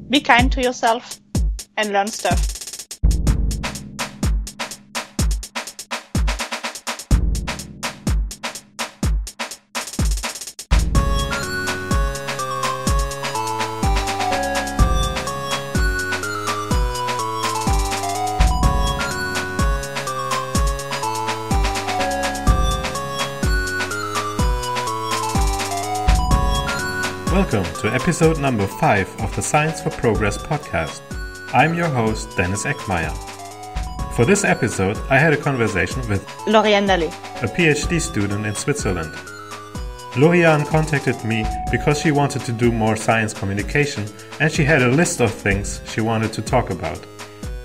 be kind to yourself and learn stuff. Welcome to episode number 5 of the Science for Progress podcast. I'm your host, Dennis Eckmeyer. For this episode, I had a conversation with Lauriane Nallet, a PhD student in Switzerland. Lauriane contacted me because she wanted to do more science communication and she had a list of things she wanted to talk about.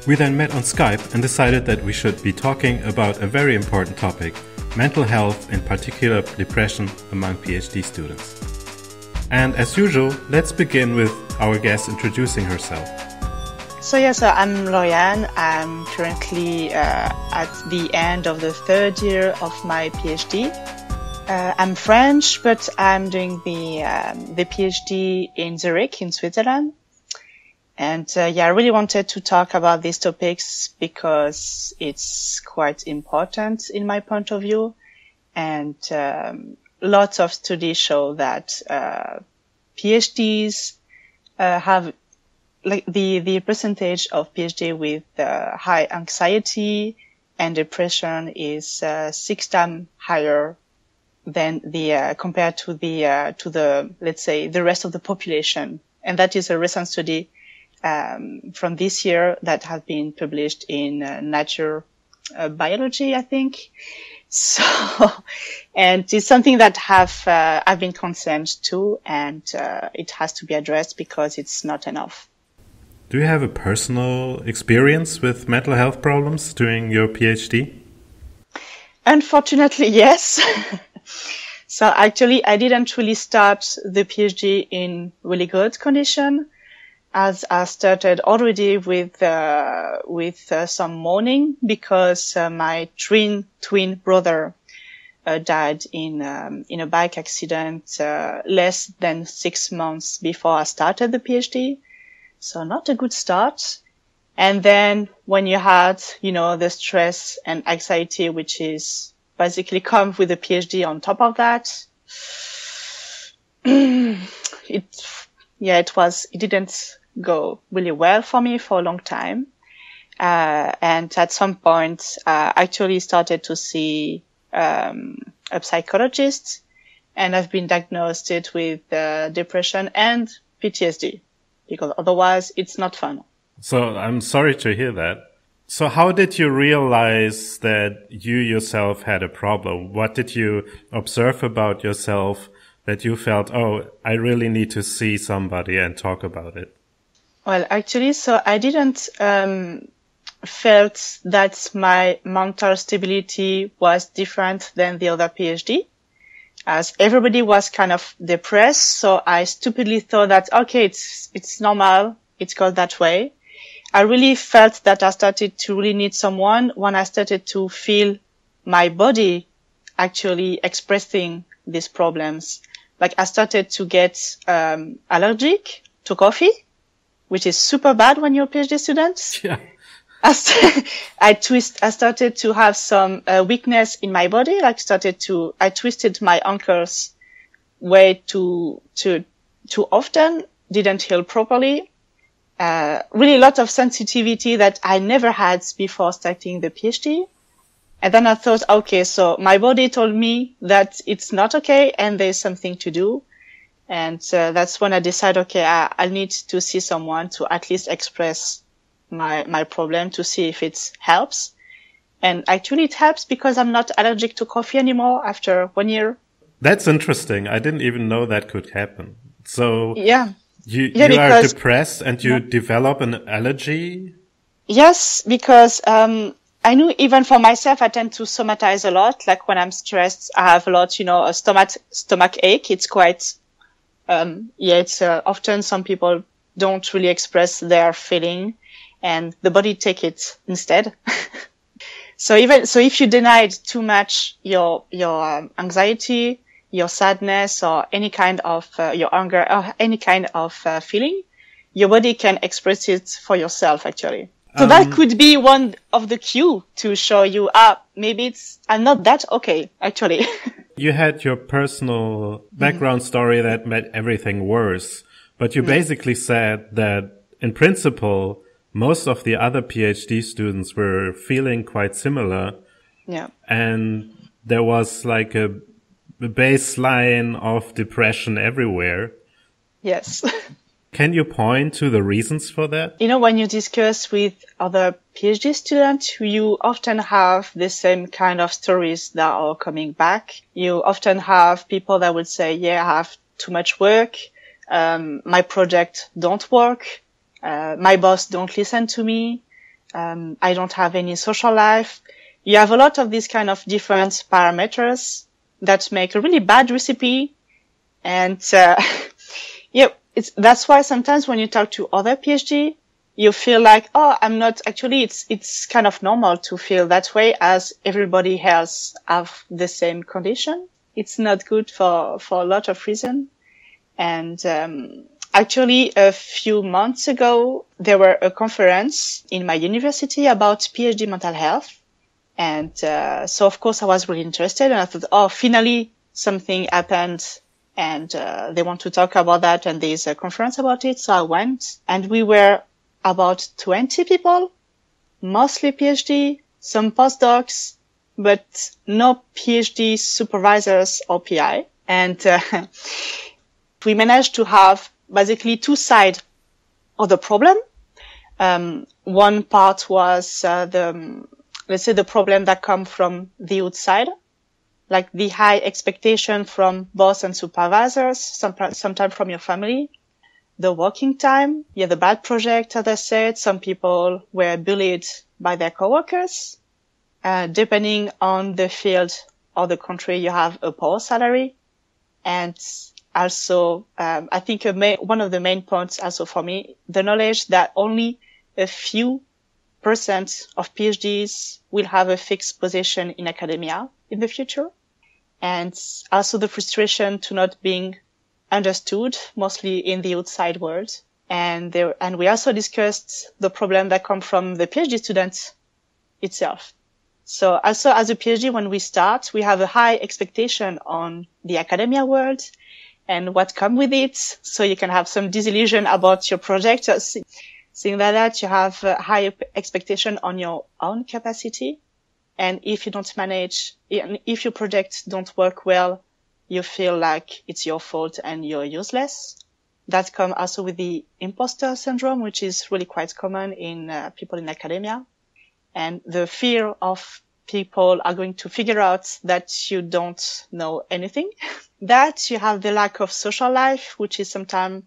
We then met on Skype and decided that we should be talking about a very important topic, mental health, in particular depression among PhD students. And as usual, let's begin with our guest introducing herself. So I'm Lauriane. I'm currently at the end of the third year of my PhD. I'm French, but I'm doing the PhD in Zurich in Switzerland. And I really wanted to talk about these topics because it's quite important in my point of view. And lots of studies show that PhDs have like the percentage of PhD with high anxiety and depression is 6 times higher than the compared to the let's say the rest of the population. And that is a recent study from this year that has been published in Nature Biology, I think. So, and it's something that I've been concerned to, and it has to be addressed because it's not enough. Do you have a personal experience with mental health problems during your PhD? Unfortunately, yes. So actually, I didn't really start the PhD in really good condition, as I started already with some mourning because my twin brother died in a bike accident less than 6 months before I started the PhD. So not a good start. And then when you had, the stress and anxiety, which is basically come with a PhD on top of that, it didn't go really well for me for a long time. And at some point, I actually started to see a psychologist, and I've been diagnosed with depression and PTSD, because otherwise it's not fun. So I'm sorry to hear that. So how did you realize that you yourself had a problem? What did you observe about yourself that you felt, I really need to see somebody and talk about it? Well, actually, so I didn't felt that my mental stability was different than the other PhD, as everybody was kind of depressed. So I stupidly thought that, okay, it's normal. It's got that way. I really felt that I started to really need someone when I started to feel my body actually expressing these problems. Like I started to get allergic to coffee, which is super bad when you're a PhD student. Yeah. I started to have some weakness in my body. I twisted my ankles way too often, didn't heal properly. Really a lot of sensitivity that I never had before starting the PhD. And then I thought, okay, so my body told me that it's not okay and there's something to do. And that's when I decided, okay, I need to see someone to at least express my problem to see if it helps. And actually it helps because I'm not allergic to coffee anymore after 1 year. That's interesting. I didn't even know that could happen. So yeah, you are depressed and you develop an allergy? Yes, because I knew even for myself, I tend to somatize a lot. Like when I'm stressed, I have a lot, a stomach ache. It's quite it's often some people don't really express their feeling and the body take it instead. So if you denied too much your anxiety, your sadness, or any kind of your anger, or any kind of feeling, your body can express it for yourself, actually. So that could be one of the cue to show you, maybe I'm not that okay, actually. You had your personal background story that made everything worse, but you basically said that in principle, most of the other PhD students were feeling quite similar. Yeah. And there was like a baseline of depression everywhere. Yes. Can you point to the reasons for that? You know, when you discuss with other PhD students, you often have the same kind of stories that are coming back. You often have people that would say, yeah, I have too much work. My project don't work. My boss don't listen to me. I don't have any social life. You have a lot of these kind of different parameters that make a really bad recipe. And, that's why sometimes when you talk to other PhD, you feel like, I'm not actually, it's kind of normal to feel that way as everybody else have the same condition. It's not good for a lot of reasons. And, actually a few months ago, there were a conference in my university about PhD mental health. And, so of course I was really interested and I thought, finally something happened. And they want to talk about that, and there's a conference about it. So I went, and we were about 20 people, mostly PhD, some postdocs, but no PhD supervisors or PI. And we managed to have basically two sides of the problem. One part was let's say the problem that come from the outside, like the high expectation from boss and supervisors, sometimes from your family, the working time, the bad project, as I said. Some people were bullied by their coworkers. Depending on the field or the country, you have a poor salary. And also, I think one of the main points also for me, the knowledge that only a few % of PhDs will have a fixed position in academia in the future. And also the frustration to not being understood, mostly in the outside world. And we also discussed the problem that come from the PhD student itself. So also as a PhD, when we start, we have a high expectation on the academia world and what come with it. So you can have some disillusion about your project. Seeing that you have a high expectation on your own capacity. And if you don't manage, if your project don't work well, you feel like it's your fault and you're useless. That comes also with the imposter syndrome, which is really quite common in people in academia. And the fear of people are going to figure out that you don't know anything. That you have the lack of social life, which is sometimes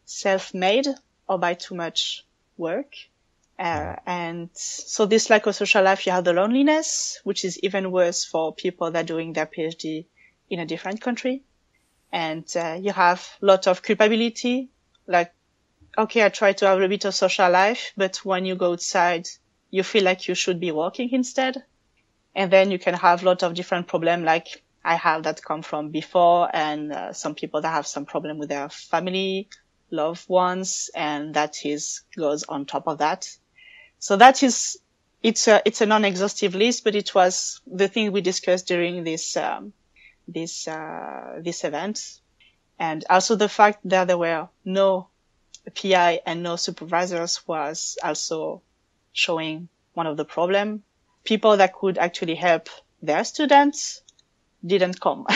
self-made or by too much work. And so this lack of social life, you have the loneliness, which is even worse for people that are doing their PhD in a different country. And you have a lot of culpability, like, okay, I try to have a bit of social life, but when you go outside, you feel like you should be working instead. And then you can have a lot of different problems, like I have that come from before, and some people that have some problem with their family, loved ones, and that goes on top of that. So that is, it's a non-exhaustive list, but it was the thing we discussed during this event. And also the fact that there were no PI and no supervisors was also showing one of the problem. People that could actually help their students didn't come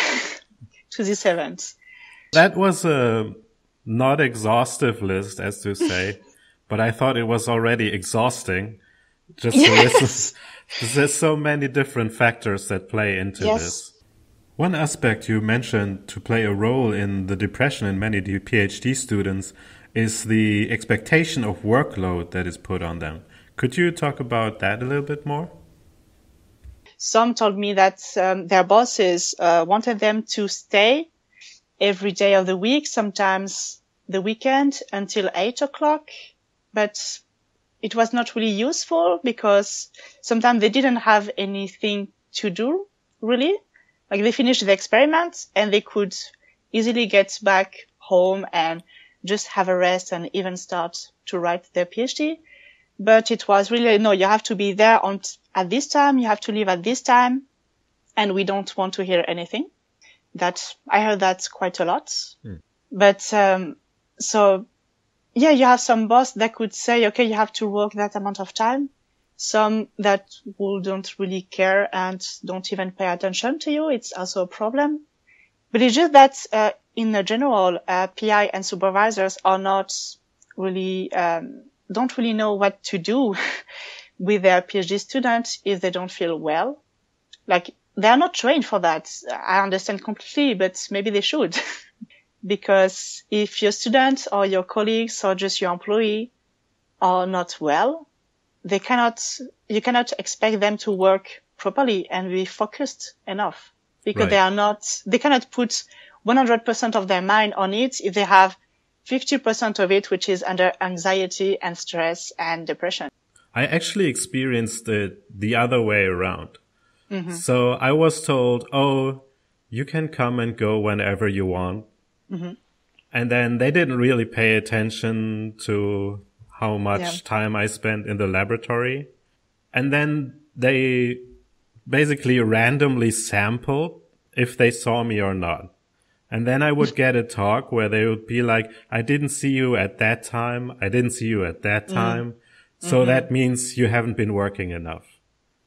to this event. That was a not exhaustive list, as to say, but I thought it was already exhausting just to listen. There's so many different factors that play into this. One aspect you mentioned to play a role in the depression in many PhD students is the expectation of workload that is put on them. Could you talk about that a little bit more? Some told me that their bosses wanted them to stay every day of the week, sometimes the weekend until 8 o'clock. But it was not really useful because sometimes they didn't have anything to do, really. Like they finished the experiment and they could easily get back home and just have a rest and even start to write their PhD. But it was really, no, you have to be there at this time, you have to leave at this time, and we don't want to hear anything. I heard that quite a lot. But, so yeah, you have some boss that could say, okay, you have to work that amount of time. Some that don't really care and don't even pay attention to you. It's also a problem. But it's just that, in general, PI and supervisors are not really, don't really know what to do with their PhD students if they don't feel well. Like, they are not trained for that. I understand completely, but maybe they should. Because if your students or your colleagues or just your employee are not well, you cannot expect them to work properly and be focused enough, because they cannot put 100% of their mind on it if they have 50% of it, which is under anxiety and stress and depression. I actually experienced it the other way around. So I was told, oh, you can come and go whenever you want. And then they didn't really pay attention to how much time I spent in the laboratory. And then they basically randomly sampled if they saw me or not. And then I would get a talk where they would be like, I didn't see you at that time. I didn't see you at that time. So that means you haven't been working enough.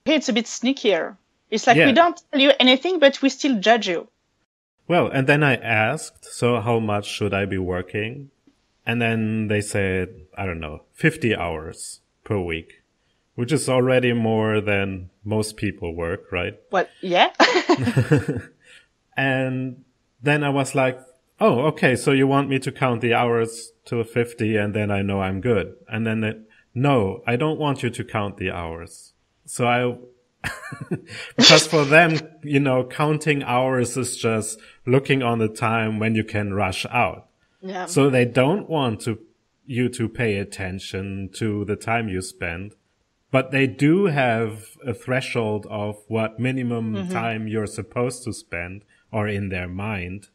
It's a bit sneakier. It's like, we don't tell you anything, but we still judge you. Well, and then I asked, so how much should I be working? And then they said, I don't know, 50 hours per week, which is already more than most people work, right? Well, yeah. And then I was like, oh, okay, so you want me to count the hours to 50 and then I know I'm good. And then no, I don't want you to count the hours. So because for them, counting hours is just looking on the time when you can rush out. Yeah. So they don't want you to pay attention to the time you spend, but they do have a threshold of what minimum time you're supposed to spend, or in their mind.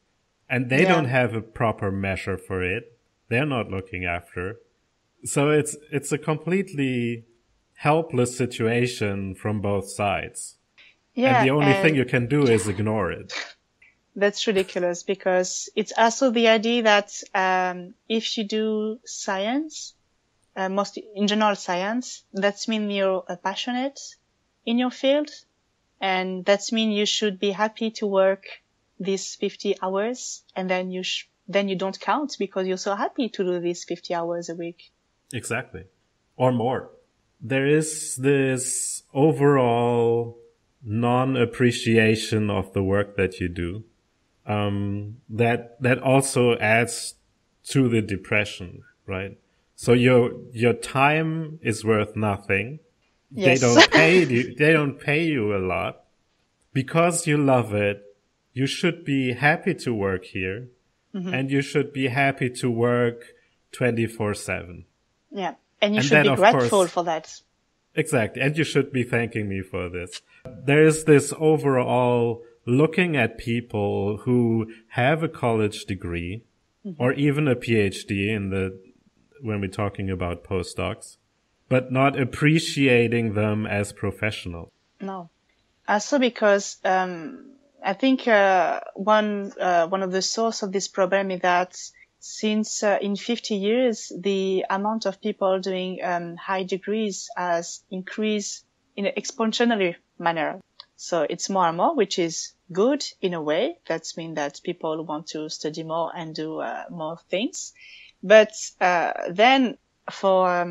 And they don't have a proper measure for it. They're not looking after. So it's a completely helpless situation from both sides. Yeah, and the only thing you can do is ignore it. That's ridiculous, because it's also the idea that if you do science, mostly in general science, that means you're passionate in your field, and that means you should be happy to work these 50 hours, and then you don't count because you're so happy to do these 50 hours a week. Exactly. Or more. There is this overall non-appreciation of the work that you do, that also adds to the depression, right? So your time is worth nothing. Yes. They don't pay you a lot. Because you love it, you should be happy to work here, and you should be happy to work 24/7. Yeah. And you should be grateful for that. Exactly. And you should be thanking me for this. There is this overall looking at people who have a college degree or even a PhD when we're talking about postdocs, but not appreciating them as professionals. No. Also because, I think, one of the source of this problem is that since in 50 years, the amount of people doing high degrees has increased in an exponential manner. So it's more and more, which is good in a way. That means that people want to study more and do more things. But then for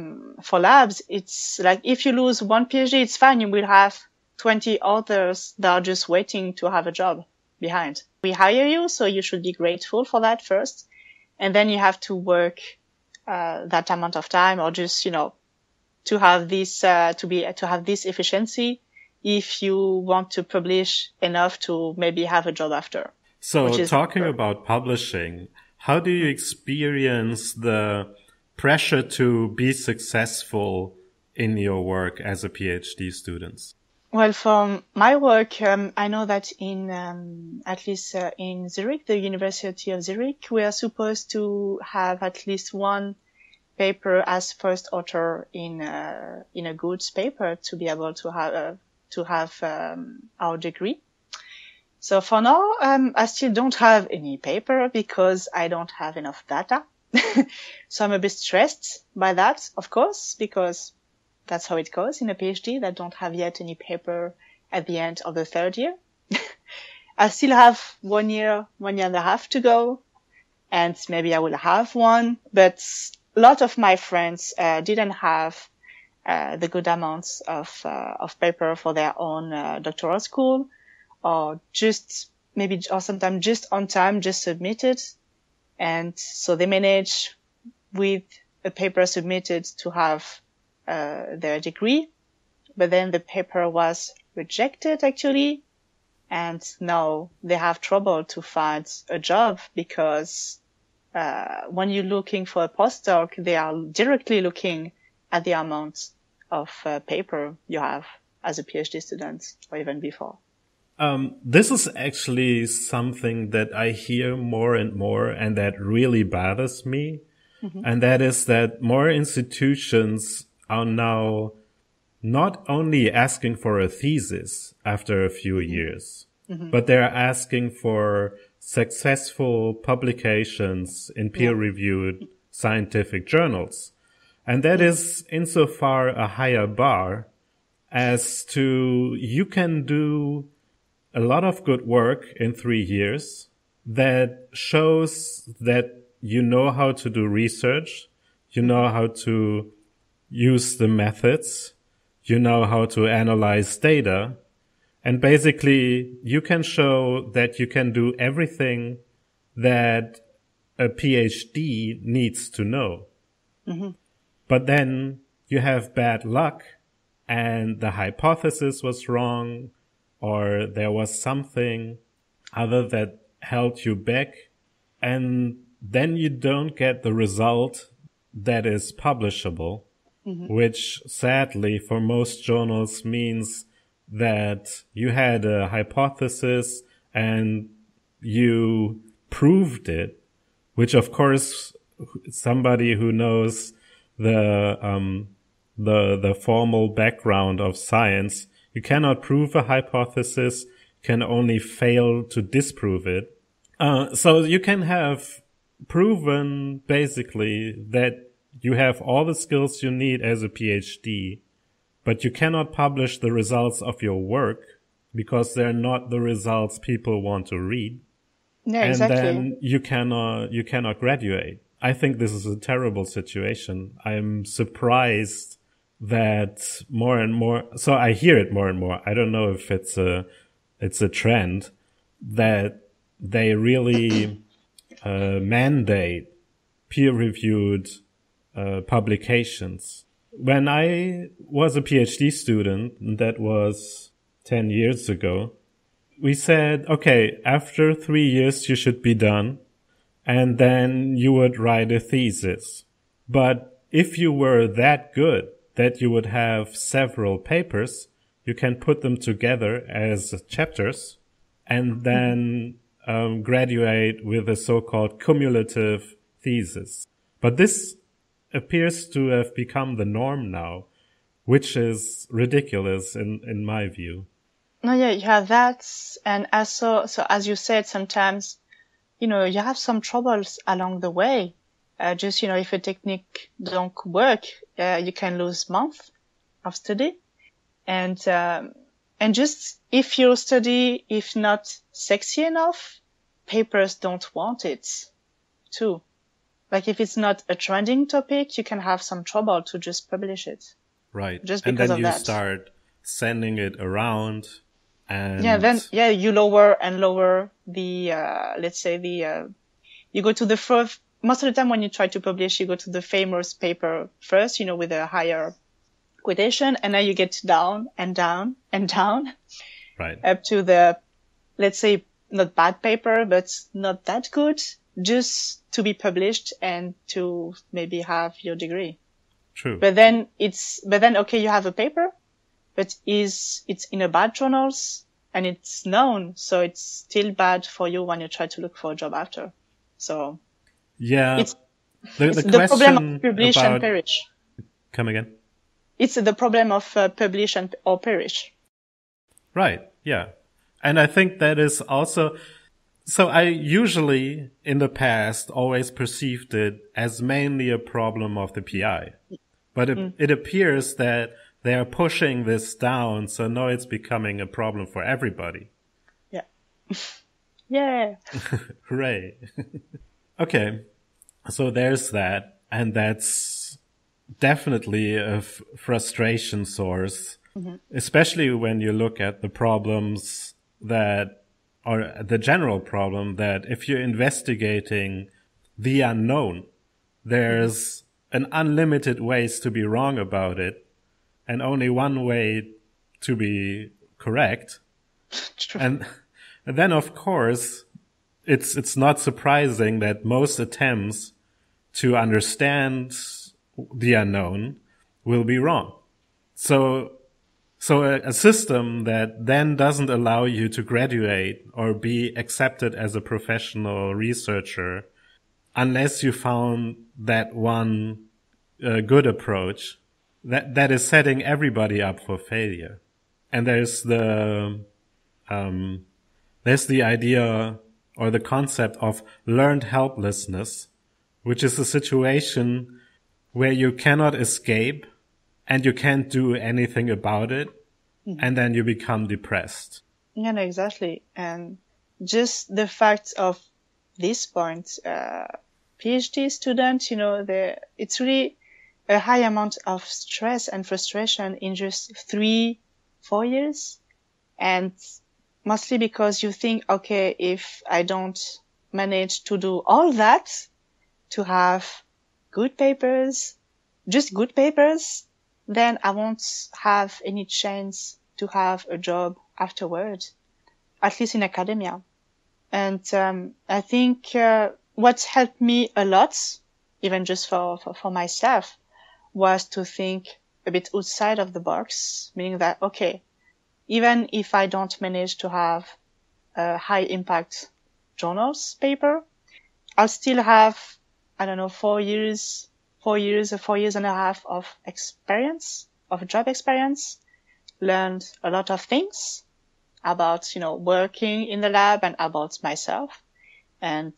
labs, it's like if you lose one PhD, it's fine. You will have 20 others that are just waiting to have a job behind. We hire you, so you should be grateful for that first. And then you have to work that amount of time, or just, to have this efficiency if you want to publish enough to maybe have a job after. So talking about publishing, how do you experience the pressure to be successful in your work as a PhD student? Well, from my work, I know that in at least in Zurich, the University of Zurich, we are supposed to have at least one paper as first author in a goods paper to be able to have our degree. So for now, I still don't have any paper because I don't have enough data. So I'm a bit stressed by that, of course, because that's how it goes in a PhD that don't have yet any paper at the end of the third year. I still have 1 year, 1 year and a half to go, and maybe I will have one, but a lot of my friends didn't have the good amounts of paper for their own doctoral school, or just maybe, or sometimes just on time, just submitted. And so they manage with a paper submitted to have their degree, but then the paper was rejected actually, and now they have trouble to find a job because when you're looking for a postdoc, they are directly looking at the amount of paper you have as a PhD student or even before. This is actually something that I hear more and more, and that really bothers me. Mm-hmm. And that is that more institutions are now not only asking for a thesis after a few years, mm-hmm. but they're asking for successful publications in peer-reviewed scientific journals. And that is insofar a higher bar as to you can do a lot of good work in 3 years that shows that you know how to do research, you know how to use the methods, you know how to analyze data, and basically you can show that you can do everything that a PhD needs to know. Mm-hmm. But then you have bad luck and the hypothesis was wrong, or there was something other that held you back, and then you don't get the result that is publishable, mm-hmm. which sadly for most journals means that you had a hypothesis and you proved it, which of course somebody who knows the formal background of science, you cannot prove a hypothesis, can only fail to disprove it. So you can have proven basically that you have all the skills you need as a PhD, but you cannot publish the results of your work because they're not the results people want to read. Yeah, exactly. And then you cannot graduate. I think this is a terrible situation. I'm surprised that more and more, so I hear it more and more. I don't know if it's a trend that they really mandate peer-reviewed publications. When I was a PhD student, that was 10 years ago, we said, okay, after 3 years you should be done, and then you would write a thesis. But if you were that good that you would have several papers, you can put them together as chapters and then graduate with a so-called cumulative thesis. But this appears to have become the norm now, which is ridiculous in my view. No, yeah, you have that. And also, so as you said, sometimes, you have some troubles along the way. Just, if a technique don't work, you can lose months of study. And just if your study, if not sexy enough, papers don't want it too. Like if it's not a trending topic, you can have some trouble to just publish it. Right. Just because of that. And then you start sending it around and... you lower and lower the, you go to the first, most of the time when you try to publish, you go to the famous paper first, with a higher quotation, and then you get down and down and down. Right. Up to the, let's say, not bad paper, but not that good, just to be published and to maybe have your degree. True. But then okay, you have a paper, but it's in a bad journals and it's known. So it's still bad for you when you try to look for a job after. So yeah, it's the problem of question publish and about perish. come again. It's the problem of publish or perish. Right. Yeah. And I think that is also, so I usually in the past always perceived it as mainly a problem of the PI, but it appears that they are pushing this down. So now it's becoming a problem for everybody. Yeah. Yeah. Hooray. Okay. So there's that. And that's definitely a frustration source, especially when you look at the problems that, or the general problem that if you're investigating the unknown, there's an unlimited ways to be wrong about it and only one way to be correct. True. And then, of course, it's not surprising that most attempts to understand the unknown will be wrong. So a system that then doesn't allow you to graduate or be accepted as a professional researcher unless you found that one good approach, that is setting everybody up for failure. And there's the idea or the concept of learned helplessness, which is a situation where you cannot escape and you can't do anything about it, and then you become depressed. Yeah, no, exactly. And just the fact of this point, PhD students, it's really a high amount of stress and frustration in just 3-4 years. And mostly because you think, okay, if I don't manage to do all that, to have good papers, just good papers, then I won't have any chance to have a job afterward, at least in academia. And I think what helped me a lot, even just for myself, was to think a bit outside of the box, meaning that, okay, even if I don't manage to have a high impact journals paper, I'll still have, 4 years or 4 years and a half of experience, of job experience, learned a lot of things about, working in the lab and about myself. And,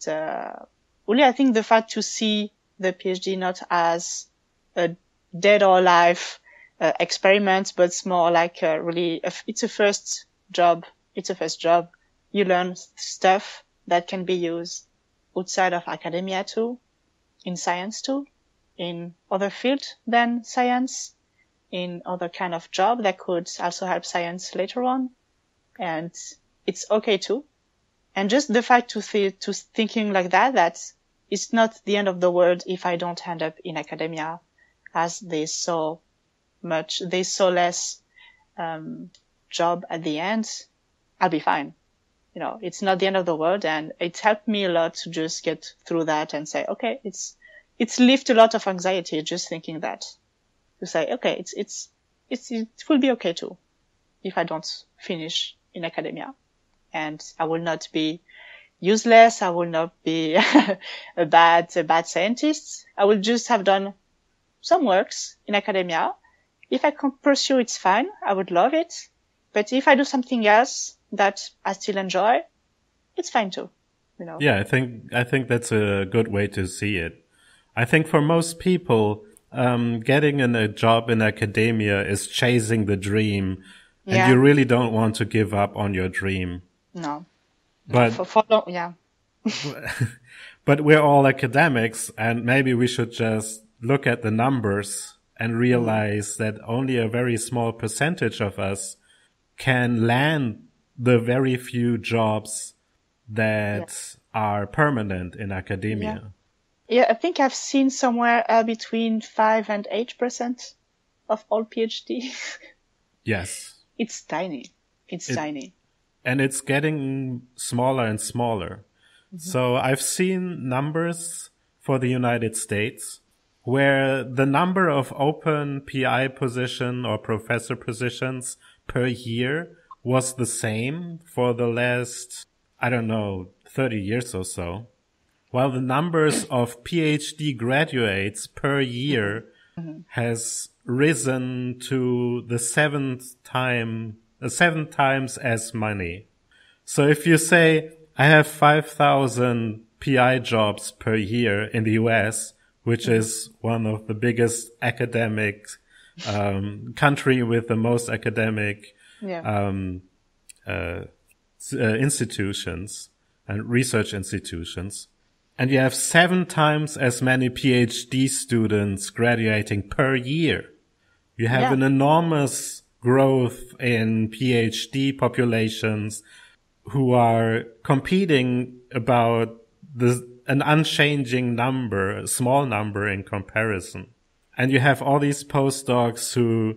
really, I think the fact to see the PhD not as a dead or alive experiment, but it's more like it's a first job. It's a first job. You learn stuff that can be used outside of academia too, in science too, in other fields than science, in other kind of job that could also help science later on. And it's okay too. And just the fact to thinking like that it's not the end of the world if I don't end up in academia, as there's so less job at the end, I'll be fine. It's not the end of the world, and it helped me a lot to just get through that and say, okay, it's lift a lot of anxiety just thinking that, to say, okay, it will be okay too if I don't finish in academia, and I will not be useless. I will not be a bad scientist. I will just have done some works in academia. If I can pursue, it's fine. I would love it. But if I do something else that I still enjoy, it's fine too. Yeah, I think that's a good way to see it. I think for most people, getting a job in academia is chasing the dream, and you really don't want to give up on your dream. No. But yeah. But we're all academics, and maybe we should just look at the numbers and realize that only a very small percentage of us can land the very few jobs that are permanent in academia. Yeah, I think I've seen somewhere between 5 and 8% of all PhD. Yes. It's tiny. It's tiny. And it's getting smaller and smaller. So I've seen numbers for the United States, where the number of open PI position or professor positions per year was the same for the last, 30 years or so, while the numbers of PhD graduates per year has risen to the seven times as many. So if you say, I have 5,000 PI jobs per year in the US, which is one of the biggest academic country with the most academic institutions and research institutions, and you have 7 times as many PhD students graduating per year. You have an enormous growth in PhD populations who are competing about an unchanging number, a small number in comparison. And you have all these postdocs who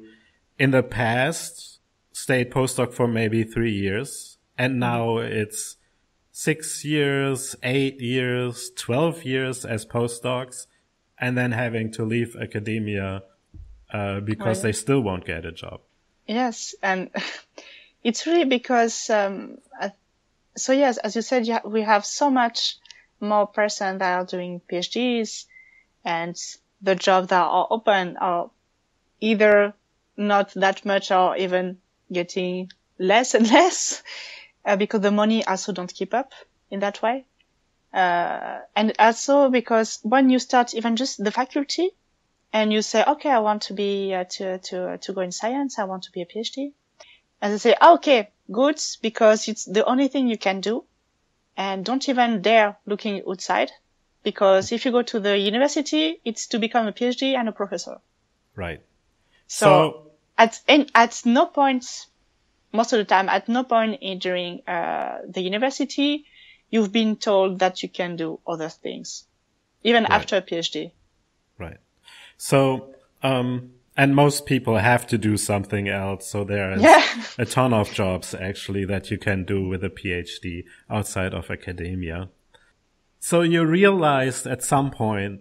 in the past stayed postdoc for maybe 3 years, and now it's 6 years, 8 years, 12 years as postdocs, and then having to leave academia because they still won't get a job. Yes, and it's really because, so yes, as you said, we have so much more persons that are doing PhDs, and the jobs that are open are either not that much or even getting less and less because the money also don't keep up in that way. And also because when you start even just the faculty and you say, okay, I want to be, to go in science, I want to be a PhD. And they say, okay, good, because it's the only thing you can do. And don't even dare looking outside, because if you go to the university, it's to become a PhD and a professor. Right. So at no point, most of the time, at no point during the university, you've been told that you can do other things, even after a PhD. Right. So, and most people have to do something else. So there's a ton of jobs actually that you can do with a PhD outside of academia. So you realized at some point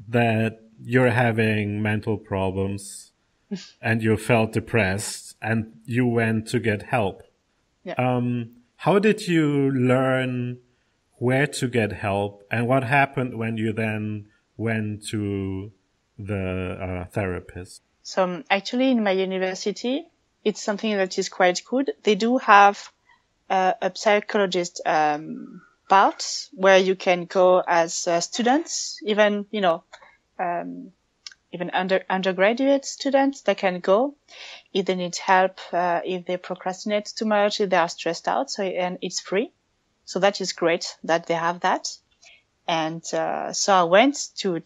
that you're having mental problems and you felt depressed and you went to get help. Yeah. How did you learn where to get help, and what happened when you then went to the therapist? So actually in my university, it's something that is quite good. They do have a psychologist part where you can go as students, even, even undergraduate students that can go if they need help, if they procrastinate too much, if they are stressed out. So, and it's free. So that is great that they have that. And so I went to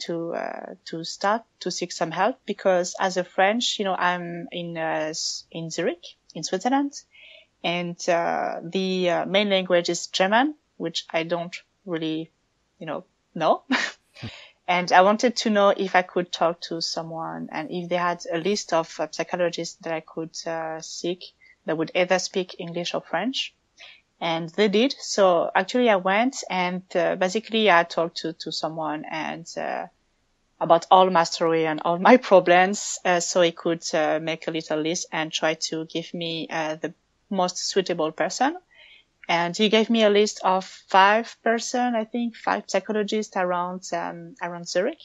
start to seek some help, because as a French, I'm in Zurich, in Switzerland, and the main language is German, which I don't really, know. And I wanted to know if I could talk to someone and if they had a list of psychologists that I could seek that would either speak English or French. And they did. So actually I went and basically I talked to someone and about all my story and all my problems, so he could make a little list and try to give me the most suitable person. And he gave me a list of 5 psychologists around Zurich.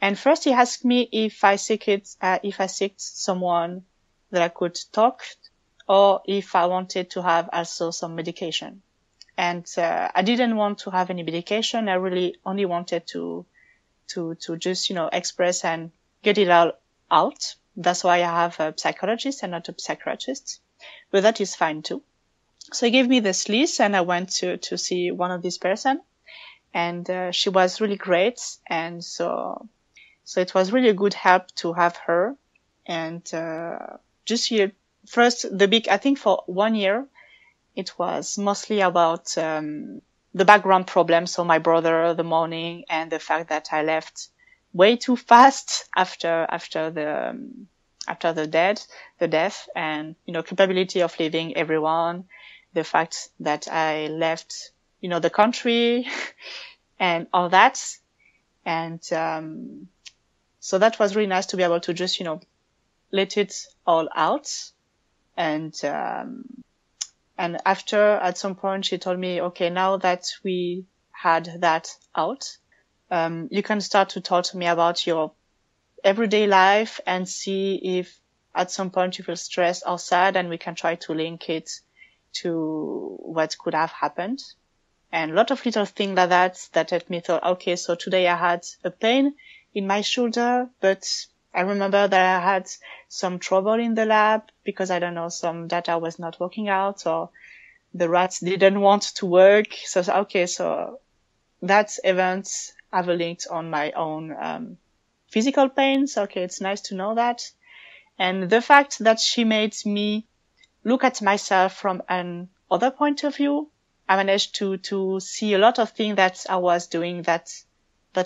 And first he asked me if I seeked someone that I could talk, or if I wanted to have also some medication. And I didn't want to have any medication. I really only wanted to just, express and get it all out. That's why I have a psychologist and not a psychiatrist. But that is fine too. So he gave me this list and I went to see one of these person, and she was really great. And so it was really a good help to have her. And just here, first, I think for 1 year, it was mostly about the background problem. So my brother, the mourning, and the fact that I left way too fast after the death, and, capability of leaving everyone, the fact that I left, the country and all that. And So that was really nice to be able to just, let it all out. And after, at some point, she told me, okay, now that we had that out, you can start to talk to me about your everyday life and see if at some point you feel stressed or sad, and we can try to link it to what could have happened. And a lot of little things like that helped me thought, okay, so today I had a pain in my shoulder, but I remember that I had some trouble in the lab because, I don't know, some data was not working out, or the rats didn't want to work. So, okay, so that event have a link on my own physical pains. Okay, it's nice to know that. And the fact that she made me look at myself from another point of view, I managed to see a lot of things that I was doing that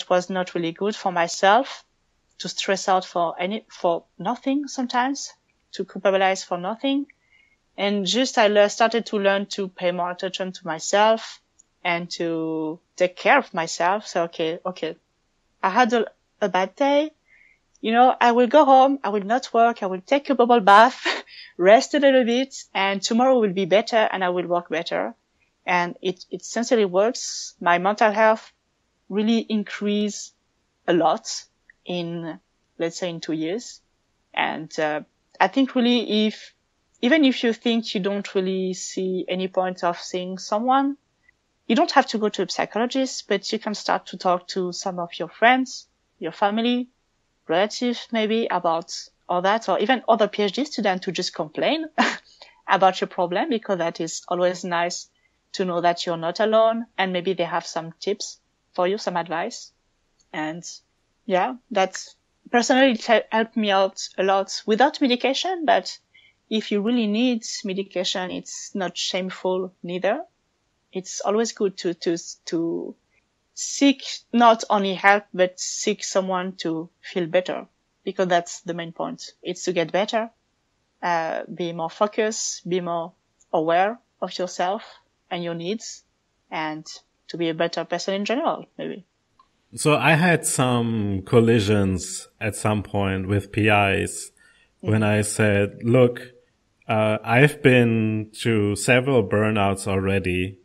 was not really good for myself, to stress out for nothing sometimes, to culpabilize for nothing. And just I started to learn to pay more attention to myself and to take care of myself. So, okay, I had a bad day. I will go home, I will not work, I will take a bubble bath, rest a little bit, and tomorrow will be better and I will work better. And it essentially works. My mental health really increased a lot in, let's say, in 2 years. And I think really even if you think you don't really see any point of seeing someone, you don't have to go to a psychologist, but you can start to talk to some of your friends, your family, relatives maybe, about all that, or even other PhD students to just complain about your problem, because that is always nice to know that you're not alone, and maybe they have some tips for you, some advice. And yeah, that's personally helped me out a lot without medication, but if you really need medication, it's not shameful neither. It's always good to seek not only help, but seek someone to feel better, because that's the main point. It's to get better, be more focused, be more aware of yourself and your needs, and to be a better person in general, maybe. So I had some collisions at some point with PIs when I said, look, I've been through several burnouts already.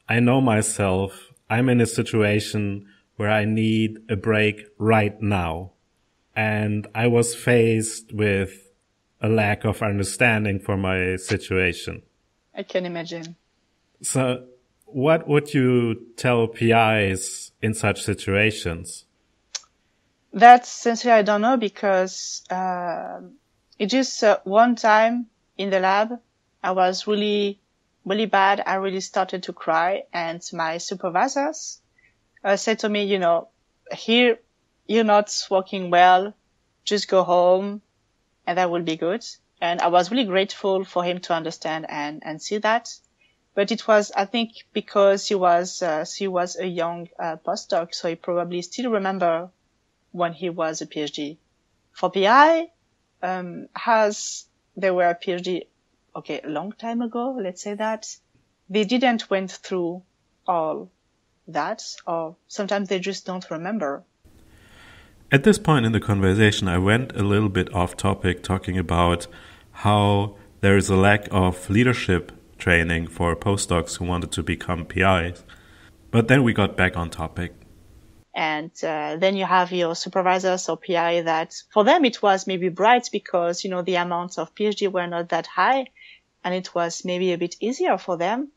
I know myself. I'm in a situation where I need a break right now. And I was faced with a lack of understanding for my situation. I can imagine. So what would you tell PIs in such situations? That's essentially, I don't know, because it just one time in the lab, I was really bad. I really started to cry, and my supervisors said to me, here you're not working well, just go home and that will be good. And I was really grateful for him to understand and see that. But it was, I think, because he was a young postdoc, so he probably still remember when he was a PhD. For PI, as they were a PhD, okay, a long time ago, let's say that, they didn't went through all that, or sometimes they just don't remember. At this point in the conversation, I went a little bit off topic, talking about how there is a lack of leadership training for postdocs who wanted to become PIs. But then we got back on topic. And then you have your supervisors or PI that for them it was maybe bright because, the amounts of PhD were not that high, and it was maybe a bit easier for them,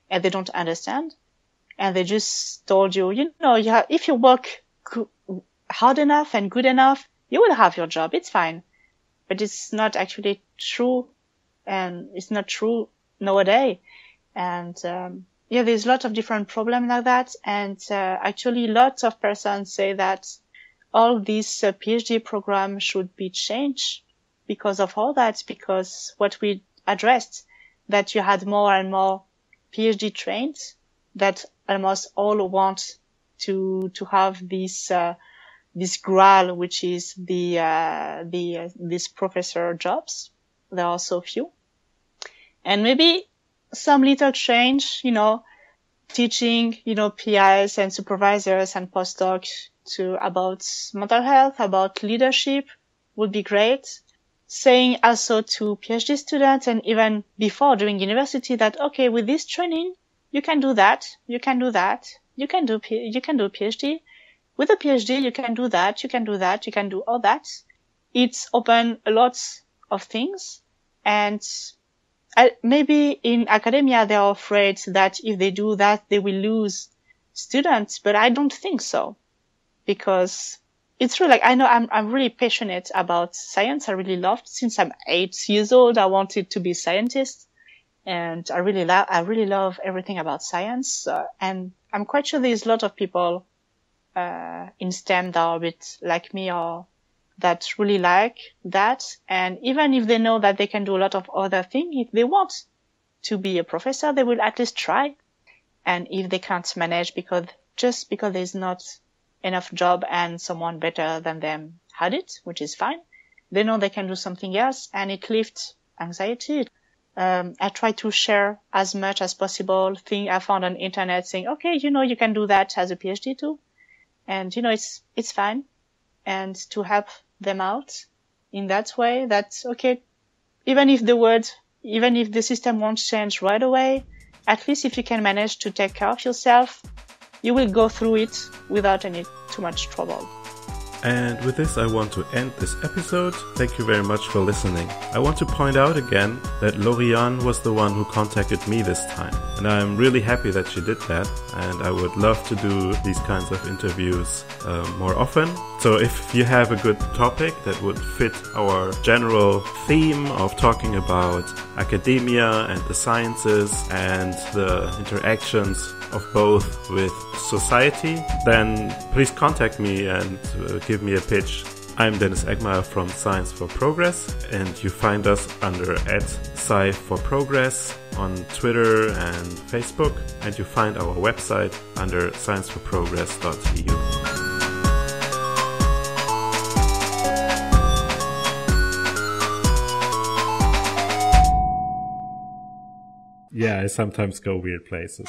and they don't understand. And they just told you, if you work hard enough and good enough, you will have your job. It's fine. But it's not actually true. And it's not true nowadays. And, there's lots of different problems like that. And, actually lots of persons say that all these PhD programs should be changed because of all that, because what we addressed, that you had more and more PhD trained that almost all want to have this grad, which is these professor jobs. There are so few. And maybe some little change, teaching, PIs and supervisors and postdocs about mental health, about leadership would be great. Saying also to PhD students and even before during university that, okay, with this training, you can do that, you can do that, you can do a PhD. With a PhD, you can do that, you can do that, you can do all that. It's open a lot of things. And maybe in academia, they are afraid that if they do that, they will lose students, but I don't think so, because it's true. Like, I know I'm really passionate about science. I really loved, since I'm 8 years old, I wanted to be a scientist, and I really love everything about science. And I'm quite sure there's a lot of people in STEM that are a bit like me or that really like that. And even if they know that they can do a lot of other things, if they want to be a professor, they will at least try. And if they can't manage because there's not enough job and someone better than them had it, which is fine, they know they can do something else, and it lifts anxiety. I try to share as much as possible thing I found on the internet saying, okay, you can do that as a PhD too. And, it's fine. And to help them out in that way, that's okay. Even if the system won't change right away, at least if you can manage to take care of yourself, you will go through it without any too much trouble. And with this, I want to end this episode. Thank you very much for listening. I want to point out again that Lauriane was the one who contacted me this time. And I'm really happy that she did that. And I would love to do these kinds of interviews more often. So if you have a good topic that would fit our general theme of talking about academia and the sciences and the interactions of both with society, then please contact me and give me a pitch. I'm Dennis Egmeyer from Science for Progress, and you find us under @Sci4Progress on Twitter and Facebook, and you find our website under scienceforprogress.eu. Yeah, I sometimes go weird places.